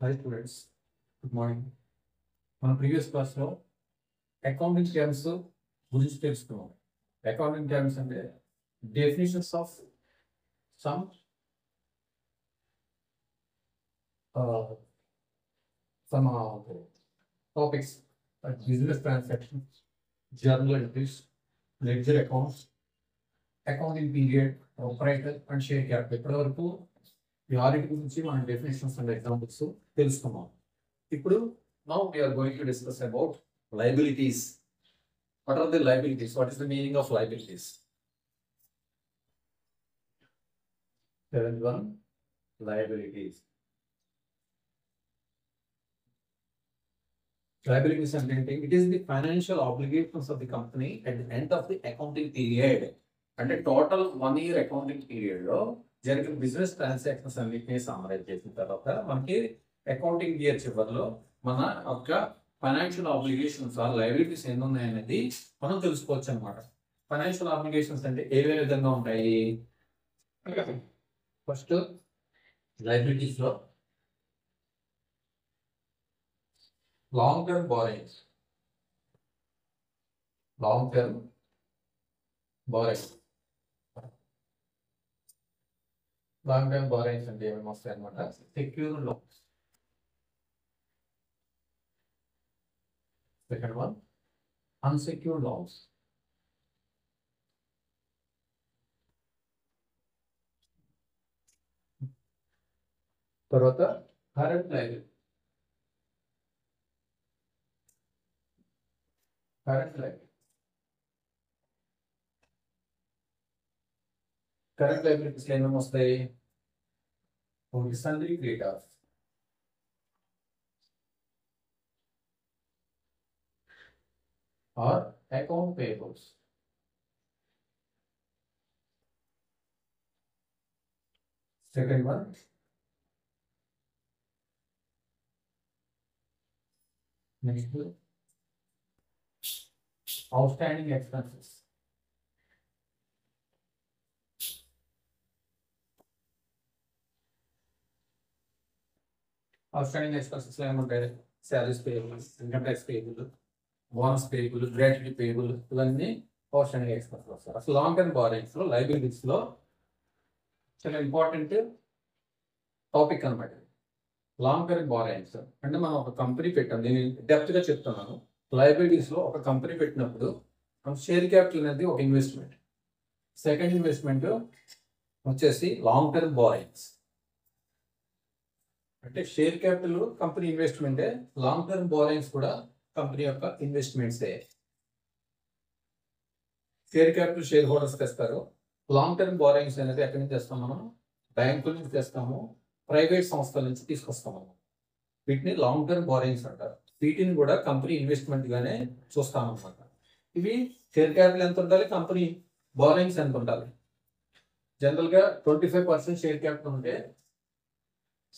Hi students, good morning. మన previous క్లాస్లో accounting terms గురించి తెలుసుకున్నాం. అకౌంటింగ్ టర్మ్స్ అంటే definitions of some some topics like business transactions, journal entries, ledger accounts, accounting period, proprietor and share capital. ఇప్పటి వరకు ఈ audit గురించి మనం డెఫినేషన్స్ అండ్ ఎగ్జాంపుల్స్ తెలుసుకున్నాం. ఇప్పుడు now we are going to discuss about liabilities. What are the liabilities? What is the meaning of liabilities? 7.1 liabilities. Liabilities and anything. It is the financial obligations of the company at the end of the accounting period. And the total 1 year accounting period lo జరిగిన business transactions అన్నిటిని summarise చేసిన తర్వాత మనకి accounting year చివరిలో మన యొక్క financial obligations are liabilities ఎన్ని ఉన్నాయనేది మనం తెలుసుకోవచ్చు అనమాట. ఫైనాన్షియల్ ఆబ్లిగేషన్స్ అంటే ఏ విధంగా ఉంటాయి? ఫస్ట్ లయబిలిటీస్ లో long term borrowings. Long term borrowings అంటే ఏమేమి వస్తాయి అనమాట? Secure loans. Second one, unsecured loans. తర్వాత current liability. Current liabilities ఏమేమి వస్తాయి? ఒకటి sundry creditors. Or account payables. Second one, next, outstanding expenses. Outstanding expenses ఏమంటాయి? Salaries payable, income tax payable, bonus payable, gratuity payable, ఇవన్నీ outstanding expenses వస్తారు. అసలు long term borrowings లో liabilities లో చాలా important topic అనమాట. లాంగ్ టర్మ్ బారోయింగ్స్ అంటే మనం ఒక కంపెనీ పెట్టాం. నేను డెప్త్ గా చెప్తున్నాను. లయబిలిటీస్ లో ఒక కంపెనీ పెట్టినప్పుడు మనం షేర్ క్యాపిటల్ అనేది ఒక ఇన్వెస్ట్మెంట్. సెకండ్ ఇన్వెస్ట్మెంట్ వచ్చేసి లాంగ్ టర్మ్ బారోయింగ్స్. అంటే షేర్ క్యాపిటల్ కంపెనీ ఇన్వెస్ట్మెంటే, లాంగ్ టర్మ్ బారోయింగ్స్ కూడా కంపెనీ యొక్క investments. Share capital share holders తెస్తారు. లాంగ్ టర్మ్ బారోయింగ్స్ అనేది ఎక్కడి నుంచి తెస్తాం? మనం బ్యాంకుల నుంచి తెస్తాము, ప్రైవేట్ సంస్థల నుంచి తీసుకొస్తాము. వీటిని లాంగ్ టర్మ్ బారోయింగ్స్ అంటారు. వీటిని కూడా కంపెనీ ఇన్వెస్ట్మెంట్ గానే చూస్తాం అనమాట. ఇవి షేర్ క్యాపిటల్ ఎంత ఉండాలి, కంపెనీ బారోయింగ్స్ ఎంత ఉండాలి? జనరల్ గా 25% షేర్ క్యాపిటల్ ఉంటే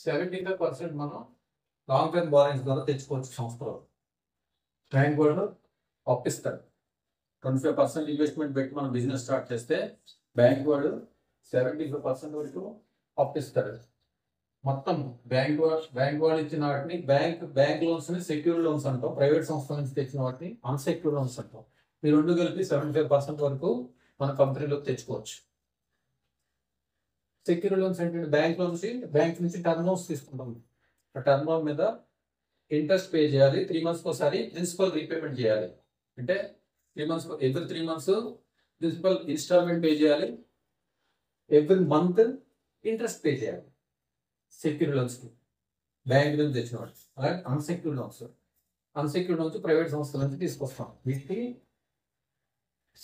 75% మనం లాంగ్ టర్మ్ బారోయింగ్స్ ద్వారా తెచ్చుకోవచ్చు సంస్థలో. బ్యాంక్ వాళ్ళు అప్పిస్తారు. 25% ఇన్వెస్ట్మెంట్ పెట్టి మనం బిజినెస్ స్టార్ట్ చేస్తే బ్యాంక్ వాడు 75% వరకు అప్పిస్తారు. మొత్తం బ్యాంక్ వాళ్ళు ఇచ్చిన వాటిని బ్యాంక్ లోన్స్ ని సెక్యూర్ లోన్స్ అంటాం. ప్రైవేట్ సంస్థల నుంచి తెచ్చిన వాటిని అన్సెక్యూర్ లోన్స్ అంటాం. ఈ రెండు కలిపి 75% వరకు మన కంపెనీలోకి తెచ్చుకోవచ్చు. సెక్యూర్ లోన్స్ ఏంటంటే బ్యాంక్ నుంచి టర్మ్ లోన్స్ తీసుకుంటాం. ఆ టర్మ్ లోన్ మీద ఇంట్రెస్ట్ పే చేయాలి. 3 months ఒకసారి ప్రిన్సిపల్ రీపేమెంట్ చేయాలి. అంటే 3 months every 3 months principal instalment pay చేయాలి. ఎవ్రీ మంత్ ఇంట్రెస్ట్ పే చేయాలి. సెక్యూర్ లోన్స్ కి బ్యాంక్ నుంచి తెచ్చిన వాళ్ళు. అలాగే అన్సెక్యూర్డ్ లోన్స్ ప్రైవేట్ సంస్థల నుంచి తీసుకొస్తాం. వీటికి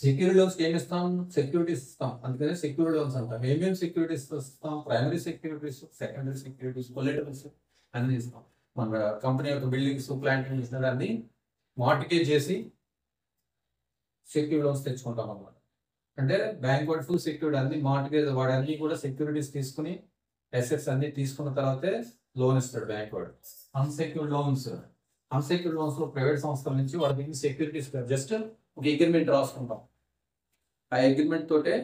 సెక్యూరిటీ లోన్స్ ఏమి ఇస్తాం? సెక్యూరిటీస్ ఇస్తాం. అందుకనే సెక్యూరిటీ లోన్స్ అంటాం. ఏమేమి సెక్యూరిటీస్ ఇస్తాం? ప్రైమరీ సెక్యూరిటీస్, సెకండరీ సెక్యూరిటీస్, కొలెటరల్స్ అన్ని ఇస్తాం. మన కంపెనీ యొక్క బిల్డింగ్స్, ప్లాంట్ దాన్ని మార్టిగేజ్ చేసి సెక్యూర్ లోన్స్ తెచ్చుకుంటాం అన్నమాట. అంటే బ్యాంక్ వాడు ఫుల్ సెక్యూరిటీ అన్ని మార్టిగేజ్ వాడు అన్ని కూడా సెక్యూరిటీస్ తీసుకుని అసెట్స్ అన్ని తీసుకున్న తర్వాతే లోన్ ఇస్తాడు బ్యాంక్ వాడు. అన్సెక్యూర్డ్ లోన్స్ లో ప్రైవేట్ సంస్థల నుంచి వాడికి సెక్యూరిటీస్ జస్ట్ ఒక అగ్రిమెంట్ రాసుకుంటాం. ఆ అగ్రిమెంట్ తోటే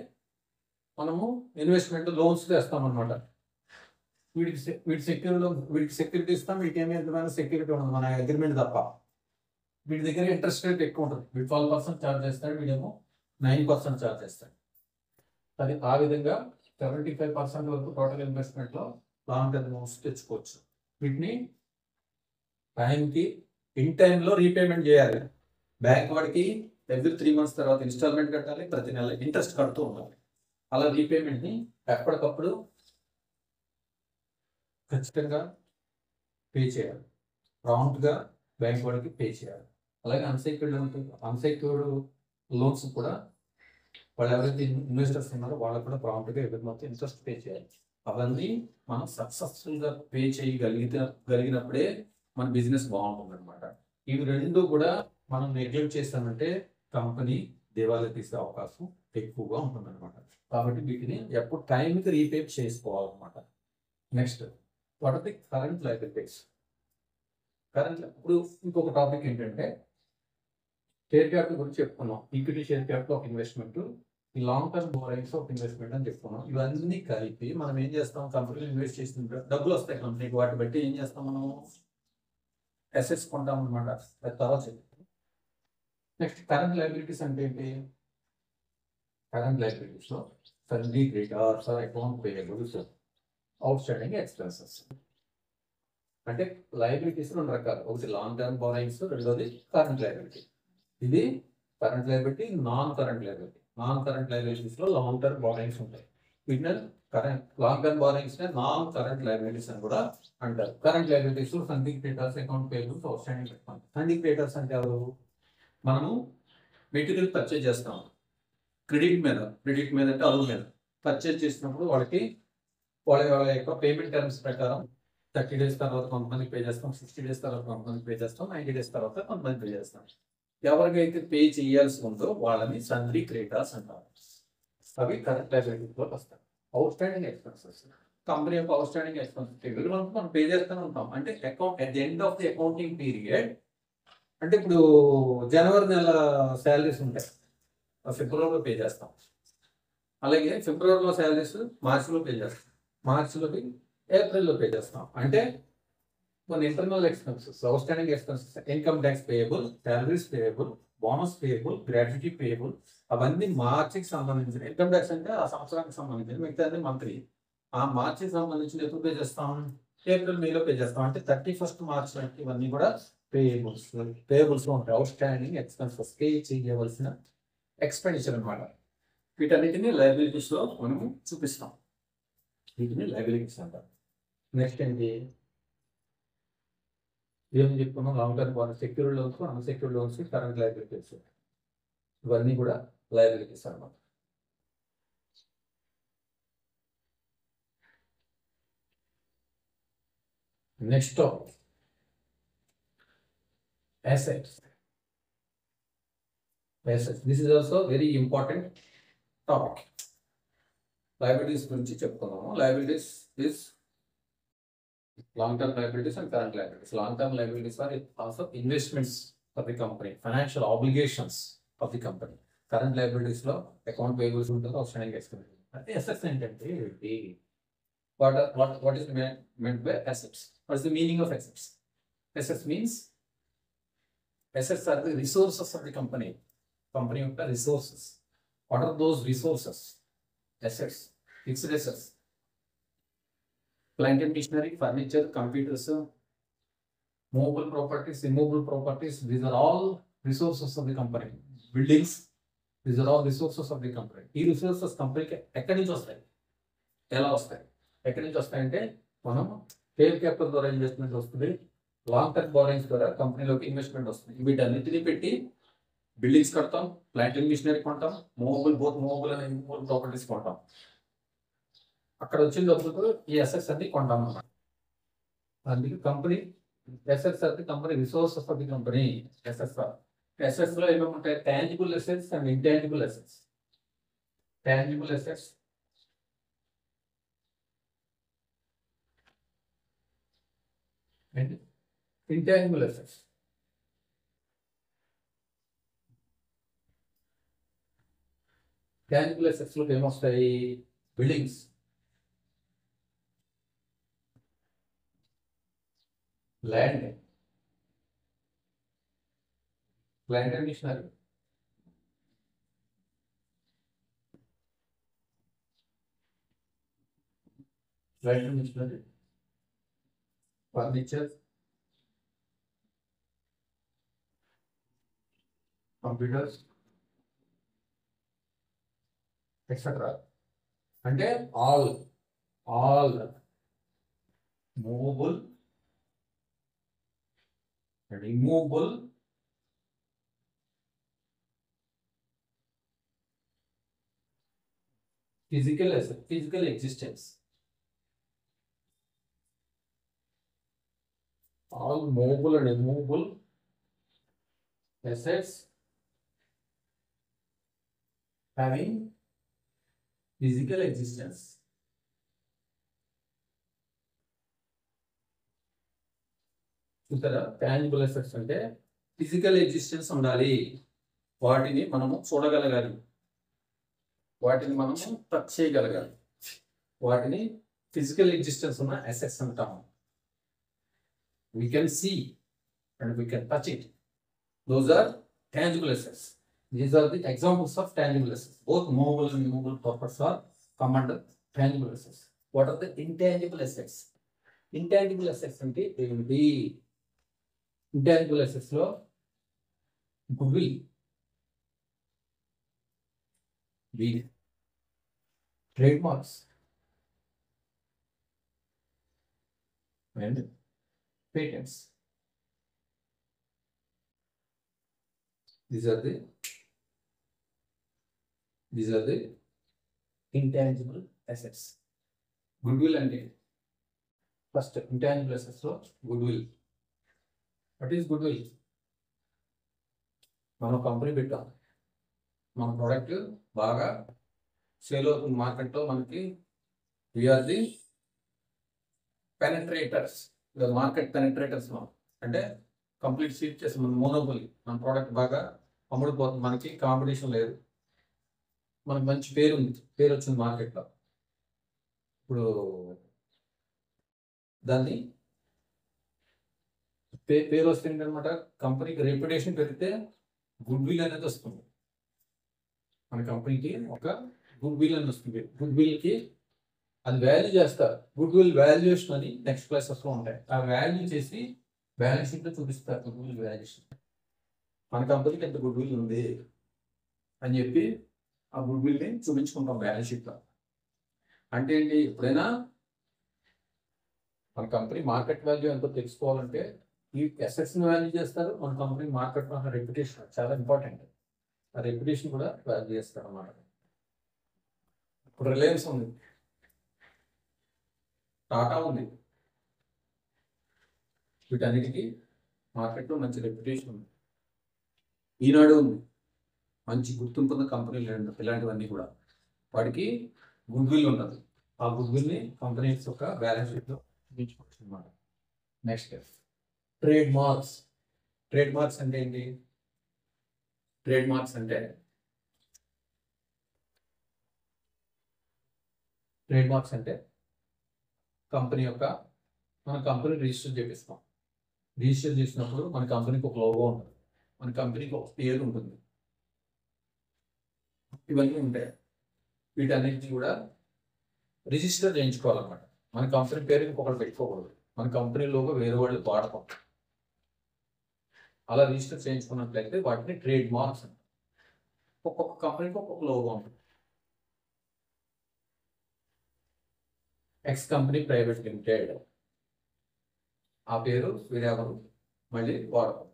మనము ఇన్వెస్ట్మెంట్ లోన్స్ తెస్తాం అనమాట. వీటి సెక్యూరిటీ, వీటికి సెక్యూరిటీ ఇస్తాం, వీటికి ఏమి ఎంతమైన సెక్యూరిటీ ఉండదు మన అగ్రిమెంట్ తప్ప. వీటి దగ్గర ఇంట్రెస్ట్ రేట్ ఎక్కువ ఉంటుంది. వీడు 12% ఛార్జ్ చేస్తాడు, వీడేమో 9% ఛార్జ్ చేస్తాడు. అది ఆ విధంగా 75% వరకు టోటల్ ఇన్వెస్ట్మెంట్లో లాంగ్ టర్మ్ లోన్స్ తెచ్చుకోవచ్చు. వీటిని టైంకి ఇన్ టైంలో రీపేమెంట్ చేయాలి. బ్యాంక్ వాడికి ఎవ్రీ 3 months తర్వాత ఇన్స్టాల్మెంట్ కట్టాలి, ప్రతి నెల ఇంట్రెస్ట్ కడుతూ ఉండాలి. అలా రీపేమెంట్ని ఎప్పటికప్పుడు ఖచ్చితంగా పే చేయాలి, ప్రాంప్ట్గా బ్యాంక్ వాడికి పే చేయాలి. అలాగే అన్సెక్యూర్డ్ లోన్స్ కూడా వాళ్ళు ఎవరైతే ఇన్వెస్టర్స్ ఉన్నారో వాళ్ళకు కూడా ప్రాంప్ట్గా ఎవరి మొత్తం ఇంట్రెస్ట్ పే చేయాలి. అవన్నీ మనం సక్సెస్ఫుల్గా పే చేయగలిగినప్పుడే మన బిజినెస్ బాగుంటుంది అనమాట. ఇవి రెండు కూడా మనం నెగ్లెక్ట్ చేస్తామంటే కంపెనీ దివాళా తీసే అవకాశం ఎక్కువగా ఉంటుంది అనమాట. కాబట్టి వీటిని ఎప్పుడు టైంకి రీపే చేసుకోవాలన్నమాట. Next, what are the current liabilities. ఇప్పుడు ఇంకొక టాపిక్ ఏంటంటే షేర్ క్యాపిటల్ గురించి చెప్పుకున్నాం. ఈక్విటీ షేర్ క్యాపిటల్ ఒక ఇన్వెస్ట్మెంట్, ఈ లాంగ్ టర్మ్ బోరింగ్స్ ఒక ఇన్వెస్ట్మెంట్ అని చెప్పుకున్నాం. ఇవన్నీ కలిపి మనం ఏం చేస్తాం, కంపెనీలో ఇన్వెస్ట్ చేసిన డబ్బులు వస్తాయి కంపెనీకి, వాటి బట్టి ఏం చేస్తాం, మనం అసెట్స్ కొంటాం అనమాట. అది తర్వాత చెప్తాం. నెక్స్ట్, కరెంట్ లయబిలిటీస్ అంటే ఏంటి? కరెంట్ లయబిలిటీస్లో sundry creditors or account payables, outstanding expenses. అంటే లయబిలిటీస్ రెండు రకాలు, ఒకటి లాంగ్ టర్మ్ బోరింగ్స్, రెండోది కరెంట్ లయబిలిటీ. ఇది current liability, non current liability. Non current liabilities లో లాంగ్ టర్మ్ బారోయింగ్స్ ఉంటాయి. వీటిని long term borrowings non current liabilities అని కూడా అంటారు. Current liabilities funding creditors, account payables, outstanding expenses. Funding creditors అంటే ఎవరు? మనము మెటీరియల్ పర్చేజ్ చేస్తాం క్రెడిట్ మీద అంటే అరువు మీద పర్చేజ్ చేసినప్పుడు వాళ్ళ యొక్క పేమెంట్ టర్మ్స్ ప్రకారం 30 days తర్వాత కొంతమందికి పే చేస్తాం, 60 days తర్వాత కొంతమందికి పే చేస్తాం, 90 days తర్వాత కొంతమంది పే చేస్తాం. ఎవరికైతే పే చేయాల్సి ఉందో వాళ్ళని సన్రీ క్రెడిటార్స్ అంటారు. అవి కరెంట్ లయబిలిటీస్లోకి వస్తాయి. అవుట్ స్టాండింగ్ ఎక్స్పెన్సెస్, కంపెనీ యొక్క అవుట్ స్టాండింగ్ ఎక్స్పెన్సెస్ మనం పే చేస్తూనే ఉంటాం. అంటే account at the end of the accounting period, అంటే ఇప్పుడు జనవరి నెల శాలరీస్ ఉంటాయి, ఫిబ్రవరిలో పే చేస్తాం. అలాగే ఫిబ్రవరిలో శాలరీస్ మార్చిలో పే చేస్తాం, మార్చిలోకి ఏప్రిల్లో పే చేస్తాం. అంటే కొన్ని internal expenses, out standing expenses, income tax payable, salaries payable, bonus payable, gratuity payable, అవన్నీ మార్చికి సంబంధించిన. ఇన్కమ్ ట్యాక్స్ అంటే ఆ సంవత్సరానికి సంబంధించిన, మిగతా మంత్లీ. ఆ మార్చికి సంబంధించిన ఎప్పుడు పే చేస్తాం? ఏప్రిల్ మేలో పే చేస్తాం. అంటే 31st March నాటికి ఇవన్నీ కూడా పేయబుల్స్ ఉంటాయి. అవుట్ స్టాండింగ్ ఎక్స్పెన్సెస్, పే చేయవలసిన ఎక్స్పెండిచర్ అనమాట. వీటన్నిటిని లయబిలిటీస్లో మనము చూపిస్తాం. వీటిని లయబిలిటీస్ అంటారు. నెక్స్ట్ ఏంటి? ఏం చెప్పుకున్నాం? Long term borrowings, secured loans, unsecured loans, current liabilities, ఇవన్నీ కూడా లయబిలిటీస్ అన్నమాట. Next assets. This is also very important topic. Liabilities గురించి చెప్పుకున్నాము. Liabilities is long-term liabilities and current liabilities. Long-term liabilities are also investments of the company, financial obligations of the company. Current liabilities లో account payables ఉంటుంది, outstanding expenses. అంటే assets ఏంటంటే what is meant by assets? What is the meaning of assets? Assets means assets are the resources of the company. Company యొక్క resources. What are those resources? Assets, fixed assets, plant and machinery, furniture, computers, movable properties, immovable properties. These are all resources of the company. Buildings, these are all resources of the company. ఈ resources కంపెనీకి ఎక్కడి నుంచి వస్తాయి, ఎలా వస్తాయి? ఎక్కడి నుంచి వస్తాయంటే మనం షేర్ క్యాపిటల్ ద్వారా ఇన్వెస్ట్మెంట్ వస్తుంది, లాంగ్ టర్మ్ బారోయింగ్స్ ద్వారా కంపెనీలోకి ఇన్వెస్ట్మెంట్ వస్తుంది. వీటన్నిటిని పెట్టి బిల్డింగ్స్ కడతాం, ప్లాంట్ అండ్ మిషనరీ కొంటాం, మూవబుల్ అండ్ ఇమ్మూవబుల్ ప్రాపర్టీస్ కొంటాం. అక్కడ వచ్చిన డబ్బులతో ఈ అసెట్స్ అన్ని కొంటాం అన్నమాట. అందుకే కంపెనీ అసెట్స్ అంటే company resources of the company. Assets లో ఏమేమి ఉంటాయి? Tangible assets and intangible assets. Tangible assets and intangible assets. Tangible assets లో ఏమొస్తాయి? Buildings, land and machinery. Land and machinery, furniture, computers etcetera. అంటే all movable, removable, physical asset, physical existence. All movable and immovable assets having physical existence. చూసారా, tangible assets అంటే physical existence ఉండాలి, వాటిని మనము చూడగలగాలి, వాటిని మనము టచ్ చేయగలగాలి, వాటిని ఫిజికల్ ఎగ్జిస్టెన్స్ ఉన్న అసెట్స్ అంటాము. We can see and we can touch it. Those are tangible assets. These are the examples of tangible assets. Both movable and immovable properties are come under tangible assets. What are the intangible assets? Intangible assets అంటే ఏంటి? Intangible assets లో goodwill, trademarks and patents. These are the intangible assets. Goodwill and first intangible assets లో goodwill. What is goodwill? మనం company పెట్టాం, మన product బాగా sale అవుతుంది మార్కెట్లో, మనకి వీఆర్ ది పెనట్రేటర్స్, మార్కెట్ పెనట్రేటర్స్. అంటే కంప్లీట్ సీట్ చేసి మన మోనోపోలీ, మన ప్రోడక్ట్ బాగా అమ్ముడుపోతుంది, మనకి కాంపిటీషన్ లేదు, మనకు మంచి పేరు వచ్చింది మార్కెట్లో. ఇప్పుడు దాన్ని పేరు వస్తే ఏంటనమాట, కంపెనీకి రెప్యుటేషన్ పెరిగితే గుడ్ విల్ అనేది వస్తుంది, మన కంపెనీకి ఒక గుడ్ విల్ అని వస్తుంది. గుడ్ విల్కి అది వాల్యూ చేస్తారు, గుడ్ విల్ వాల్యుయేషన్ అని నెక్స్ట్ క్లాసెస్లో ఉంటాయి. ఆ వాల్యూ చేసి బ్యాలెన్స్ షీట్లో చూపిస్తారు. గుడ్ విల్ వాల్యుయేషన్, మన కంపెనీకి ఎంత గుడ్ విల్ ఉంది అని చెప్పి ఆ గుడ్ విల్ని చూపించుకుంటాం బ్యాలెన్స్ షీట్లో. అంటే ఏంటి, ఎప్పుడైనా మన కంపెనీ మార్కెట్ వాల్యూ ఎంతో తెలుసుకోవాలంటే ఈ అసెట్స్ని వాల్యూ చేస్తారు. మన కంపెనీ మార్కెట్లో ఉన్న రెప్యుటేషన్ చాలా ఇంపార్టెంట్, ఆ రెప్యుటేషన్ కూడా వాల్యూ చేస్తారు అన్నమాట. ఇప్పుడు రిలయన్స్ ఉంది, టాటా ఉంది, వీటన్నిటికీ మార్కెట్లో మంచి రెప్యుటేషన్ ఉంది. ఈనాడు ఉంది, మంచి గుర్తింపు ఉన్న కంపెనీలు ఇలాంటివన్నీ కూడా, వాటికి గుడ్ విల్ ఉన్నది. ఆ గుడ్ విల్ని కంపెనీస్ యొక్క బ్యాలెన్స్ షీట్లో చూపించుకోవచ్చు అన్నమాట. Next trade marks. Trade marks అంటే ఏంటి? ట్రేడ్ మార్క్స్ అంటే కంపెనీ యొక్క, మన కంపెనీ రిజిస్టర్ చేపిస్తాం. రిజిస్టర్ చేసినప్పుడు మన కంపెనీకి ఒక లోగో ఉంటుంది, మన కంపెనీకి ఒక పేరు ఉంటుంది, ఇవన్నీ ఉంటాయి. వీటన్నిటిని కూడా రిజిస్టర్ చేయించుకోవాలన్నమాట. మన కంపెనీ పేరు ఇంకొకటి పెట్టుకోకూడదు, మన కంపెనీ లోగో వేరే వాళ్ళు వాడతాం. అలా రిజిస్టర్ చేయించుకున్నట్లయితే వాటిని ట్రేడ్ మార్క్స్ అంటారు. ఒక్కొక్క కంపెనీకి ఒక్కొక్క లోగో ఉంటుంది. ఎక్స్ కంపెనీ ప్రైవేట్ లిమిటెడ్, ఆ పేరు వేరెవరు మళ్ళీ వాడతాం.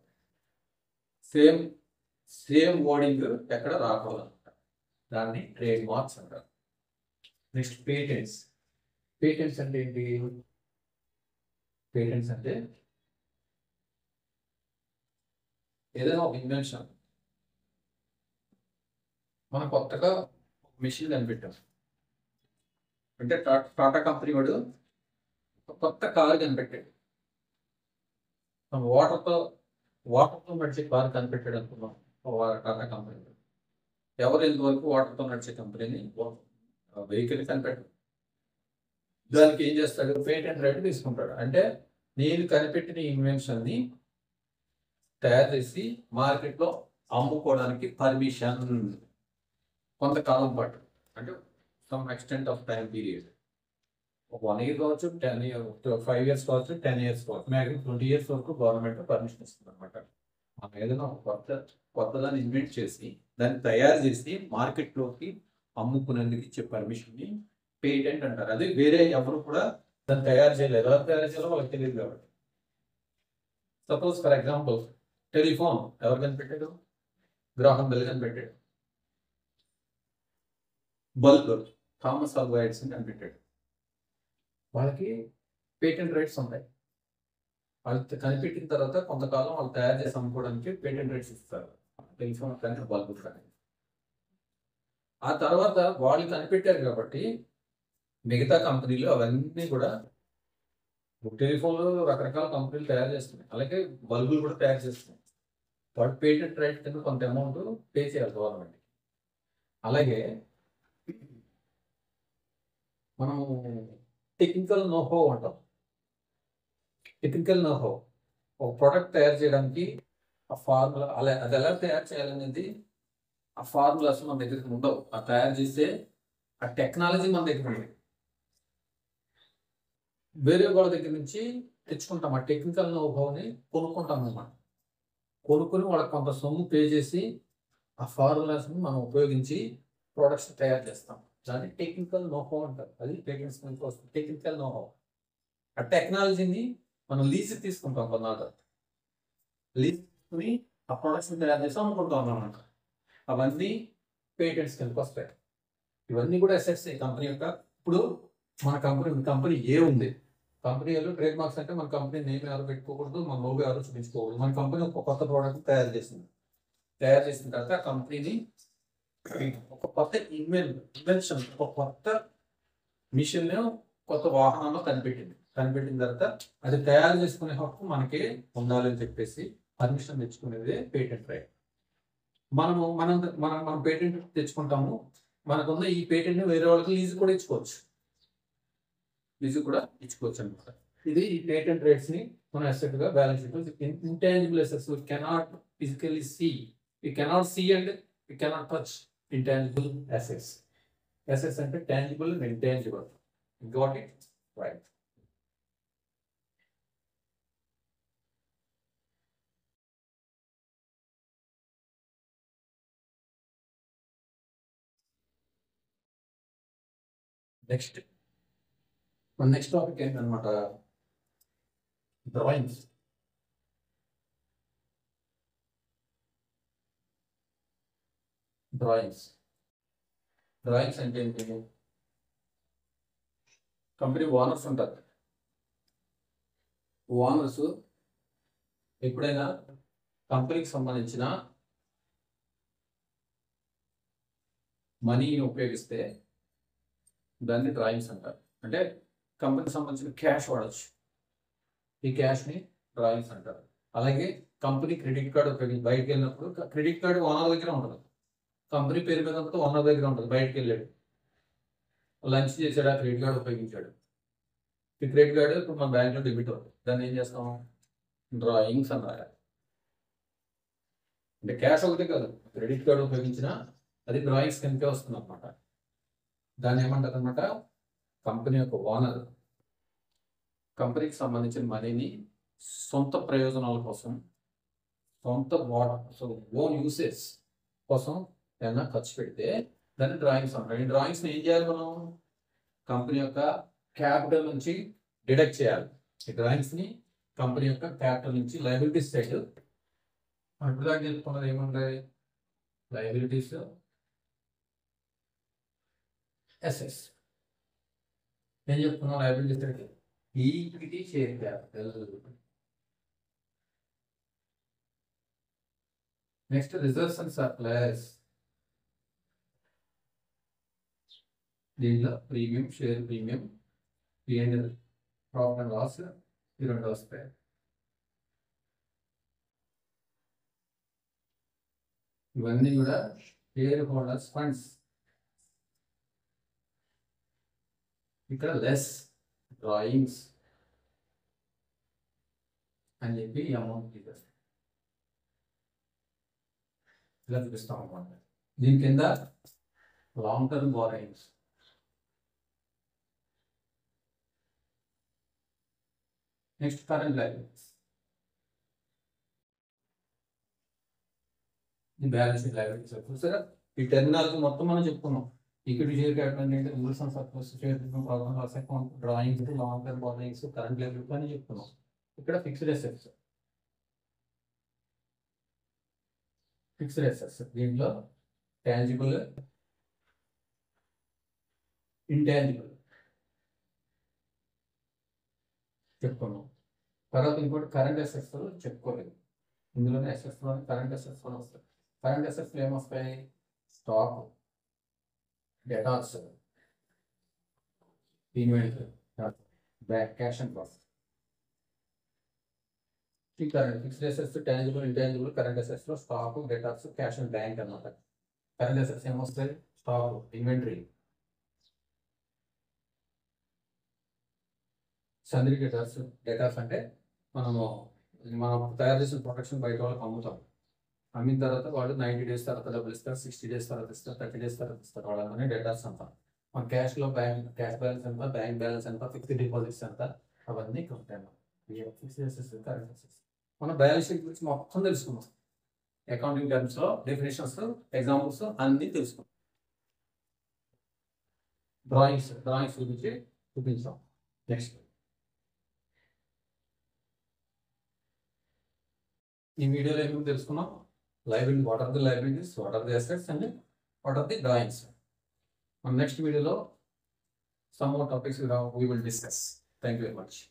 సేమ్ వర్డింగ్ ఎక్కడ రాకూడదన్నమాట, దాన్ని ట్రేడ్ మార్క్స్ అంటారు. Next patents. పేటెంట్స్ అంటే ఏంటి? పేటెంట్స్ అంటే ఏదైనా ఒక ఇన్వెన్షన్, మనం కొత్తగా మిషన్ కనిపెట్టాం అంటే, టాటా కంపెనీ వాడు కొత్త కారు కనిపెట్టాడు, వాటర్తో నడిచే కారు కనిపెట్టాడు అనుకున్నాం. టాటా కంపెనీ ఎవరు ఇంతవరకు వాటర్తో నడిచే కంపెనీని వెహికల్ కనిపెట్టాడు. దానికి ఏం చేస్తాడు? పేటెంట్ రైట్ తీసుకుంటాడు. అంటే నేను కనిపెట్టిన ఇన్వెన్షన్ని తయారు చేసి మార్కెట్లో అమ్ముకోవడానికి పర్మిషన్ కొంతకాలం పాటు, అంటే some extent of time period, ఒక 1 year కావచ్చు, 10 years, 5 years కావచ్చు, 10 years కావచ్చు, మ్యాక్సిమం 20 years వరకు గవర్నమెంట్ పర్మిషన్ ఇస్తుంది అనమాట. మనం ఏదైనా ఒక కొత్తదాన్ని ఇన్వెంట్ చేసి దాన్ని తయారు చేసి మార్కెట్లోకి అమ్ముకునేందుకు ఇచ్చే పర్మిషన్ని పేటెంట్ అంటారు. అది వేరే ఎవరు కూడా దాన్ని తయారు చేయలేదు. ఎలా తయారు చేయాలో వాళ్ళకి తెలియదు కాబట్టి. సపోజ్ ఫర్ ఎగ్జాంపుల్ టెలిఫోన్ ఎవరు కనిపెట్టాడు? గ్రాహం బెల్ కనిపెట్టాడు. బల్బ్ థామస్ ఆల్వా ఎడిసన్ కనిపెట్టాడు. వాళ్ళకి పేటెంట్ రైట్స్ ఉంటాయి. వాళ్ళు కనిపెట్టిన తర్వాత కొంతకాలం వాళ్ళు తయారు చేసి అమ్ముకోవడానికి పేటెంట్ రైట్స్ ఇస్తారు, టెలిఫోన్ కానీ బల్బ్ కానీ. ఆ తర్వాత వాళ్ళు కనిపెట్టారు కాబట్టి మిగతా కంపెనీలు అవన్నీ కూడా, టెలిఫోన్లు రకరకాల కంపెనీలు తయారు చేస్తున్నాయి, అలాగే బల్బులు కూడా తయారు చేస్తున్నాయి. వాటి పేటెంట్ రైట్ కింద కొంత అమౌంట్ పే చేయాలి గవర్నమెంట్. అలాగే మనం టెక్నికల్ నోహో అంటాం. టెక్నికల్ నోహో ఒక ప్రోడక్ట్ తయారు చేయడానికి ఆ ఫార్ములా, అలా అది ఎలా తయారు చేయాలనేది ఆ ఫార్ములాస్ మన దగ్గర ఉండవు. ఆ తయారు చేసే ఆ టెక్నాలజీ మన దగ్గర ఉంది. వేరే వాళ్ళ దగ్గర నుంచి తెచ్చుకుంటాం. ఆ టెక్నికల్ నోహోని కొనుక్కుంటాం అన్నమాట. కొనుక్కొని వాళ్ళకి కొంత సొమ్ము పే చేసి ఆ ఫార్ములాస్ని మనం ఉపయోగించి ప్రోడక్ట్స్ తయారు చేస్తాం. దాన్ని టెక్నికల్ నోహో అంటారు. అది పేటెంట్స్ కోసం టెక్నికల్ నోహో. ఆ టెక్నాలజీని మనం లీజ్ తీసుకుంటాం. కొన్నాళ్ళు లీజ్ తీసుకుని ఆ ప్రోడక్ట్స్ని తయారు చేసి అమ్ముకుంటాం అన్నమాట. అవన్నీ పేటెంట్స్ కిందకి వస్తాయి. ఇవన్నీ కూడా అసెట్స్ కంపెనీ యొక్క. ఇప్పుడు మన కంపెనీ ఏ ఉంది, కంపెనీలో ట్రేడ్ మార్క్స్ అంటే మన కంపెనీ నేమ్ ఎవరు పెట్టుకోకూడదు, మన లోగో ఎవరు చూపించుకోకూడదు. మన కంపెనీ ఒక కొత్త ప్రోడక్ట్ తయారు చేసింది. తయారు చేసిన తర్వాత ఆ కంపెనీని ఒక కొత్త ఇన్వెన్షన్, ఒక కొత్త మిషన్, కొత్త వాహనంలో కనిపెట్టిన తర్వాత అది తయారు చేసుకునే హక్కు మనకి ఉండాలని చెప్పేసి పర్మిషన్ తెచ్చుకునేది పేటెంట్ రైట్. మనం పేటెంట్ తెచ్చుకుంటాము. మనకున్న ఈ పేటెంట్ వేరే వాళ్ళకి లీజ్ కూడా ఇచ్చుకోవచ్చు అనమాట. ఇది ఈ పేటెంట్ రైట్స్ ని మనం అసెట్ గా balance sheet. Intangible assets we cannot physically see, we cannot see and we cannot touch intangible assets. Assets అంటే tangible and intangible. Got it right. Next topic ఏంటనమాట, డ్రాయింగ్స్. డ్రాయింగ్స్ అంటే ఏంటి? Company owners ఉంటారు. Owners ఎప్పుడైనా కంపెనీకి సంబంధించిన మనీని ఉపయోగిస్తే దాన్ని డ్రాయింగ్స్ అంటారు. అంటే కంపెనీకి సంబంధించిన క్యాష్ వాడచ్చు, ఈ క్యాష్ని డ్రాయింగ్స్ అంటారు. అలాగే కంపెనీ క్రెడిట్ కార్డు ఉపయోగించి బయటకు వెళ్ళినప్పుడు క్రెడిట్ కార్డు ఓనర్ దగ్గర ఉంటుంది. కంపెనీ పేరు మీద ఉంటుంది, ఓనర్ దగ్గర ఉంటుంది. బయటకు వెళ్ళాడు, లంచ్ చేశాడు, ఆ క్రెడిట్ కార్డు ఉపయోగించాడు. ఈ క్రెడిట్ కార్డు ఇప్పుడు మన బ్యాంక్లో డెబిట్ అవుతుంది. దాన్ని ఏం చేస్తాం? డ్రాయింగ్స్ అన్నారు. అంటే క్యాష్ ఒకటే కాదు, క్రెడిట్ కార్డు ఉపయోగించిన అది డ్రాయింగ్స్ కిందకే వస్తుంది అనమాట. దాన్ని ఏమంటారు అనమాట, కంపెనీ యొక్క ఓనర్ కంపెనీకి సంబంధించిన మనీని సొంత ప్రయోజనాల కోసం, సొంత ఓన్ యూసేజ్ కోసం ఏమైనా ఖర్చు పెడితే దాన్ని డ్రాయింగ్స్ అంటారు. ఈ డ్రాయింగ్స్ని ఏం చేయాలి? మనం కంపెనీ యొక్క క్యాపిటల్ నుంచి డిడక్ట్ చేయాలి. ఈ డ్రాయింగ్స్ని కంపెనీ యొక్క క్యాపిటల్ నుంచి లయబిలిటీస్ సైడ్, ఇప్పుడు దాకా చెప్పుకున్నది ఏముంటాయి? Liabilities, assets. ఏం చెప్తున్నాం? లయబిలిటీస్ అంటే equity, share capital. Next reserves and surplus. దీంట్లో premium, share premium, P&L, profit and loss, ఈ రెండు వస్తాయి. ఇవన్నీ కూడా షేర్ హోల్డర్స్ ఫండ్స్. ఇక్కడ లెస్ డ్రాయింగ్స్, అని చెప్పి ఈ అమౌంట్ తీసేస్తాం. ఇలా చూపిస్తాం అన్నమాట. దీని కింద long term borrowings, next current liabilities, ఈ బ్యాలెన్స్ షీట్ లయబిలిటీస్. చూసారా ఈ టెర్మినాలజీ మొత్తం మనం చెప్పుకున్నాం. ఈక్విటీ షేర్ క్యాపిటల్ అంటే rules and surplus, share problem loss account, drawings, long term borrowings, current liability అని చెప్పుకున్నాం. ఇక్కడ ఫిక్స్డ్ అసెట్స్, ఫిక్స్డ్ అసెట్స్ దీంట్లో టాంజిబుల్, ఇంటాంజిబుల్ చెప్పుకున్నాం. తర్వాత ఇంకోటి కరెంట్ అసెట్స్ చెప్పుకోలేదు. ఇందులోనే అసెట్స్ కరెంట్ అసెట్స్ కూడా వస్తాయి. కరెంట్ అసెట్స్ ఏమొస్తాయి? Stock, debtors, inventory, bank, cash and cost. ఈ current fixed assets, tangible, intangible, current assets లో stock, debtors, cash and bank అన్నమాట. కరెంట్ అసెట్స్ ఏమొస్తాయి? Stock, inventory, sundry debtors. Debtors అంటే మనం తయారు చేసిన ప్రొడక్షన్ బయట వాళ్ళకి అమ్ముతాం. అమ్మిన తర్వాత వాళ్ళు 90 days తర్వాత డబ్బులు ఇస్తారు, 60 days తర్వాత ఇస్తారు, 30 days తర్వాత ఇస్తారు. వాళ్ళని డెటార్స్ అంటాం. మన క్యాష్లో క్యాష్ బ్యాలెన్స్ ఎంత, బ్యాంక్ బ్యాలెన్స్ ఎంత, ఫిక్స్డ్ డిపాజిట్స్ ఎంత, అవన్నీ ఉంటాయి. Fixed assets, current assets. మన బ్యాలెన్స్ షీట్ గురించి మొత్తం తెలుసుకున్నాం. అకౌంటింగ్ టర్మ్స్లో డెఫినేషన్స్, ఎగ్జాంపుల్స్ అన్నీ తెలుసుకున్నాం. డ్రాయింగ్స్ గురించి చూపించాం. నెక్స్ట్ ఈ వీడియోలో ఏమేమి తెలుసుకున్నాం? Liability, what are the liabilities, what are the assets and what are the drawings. మన నెక్స్ట్ వీడియోలో some more topics we will discuss. Thank you very much.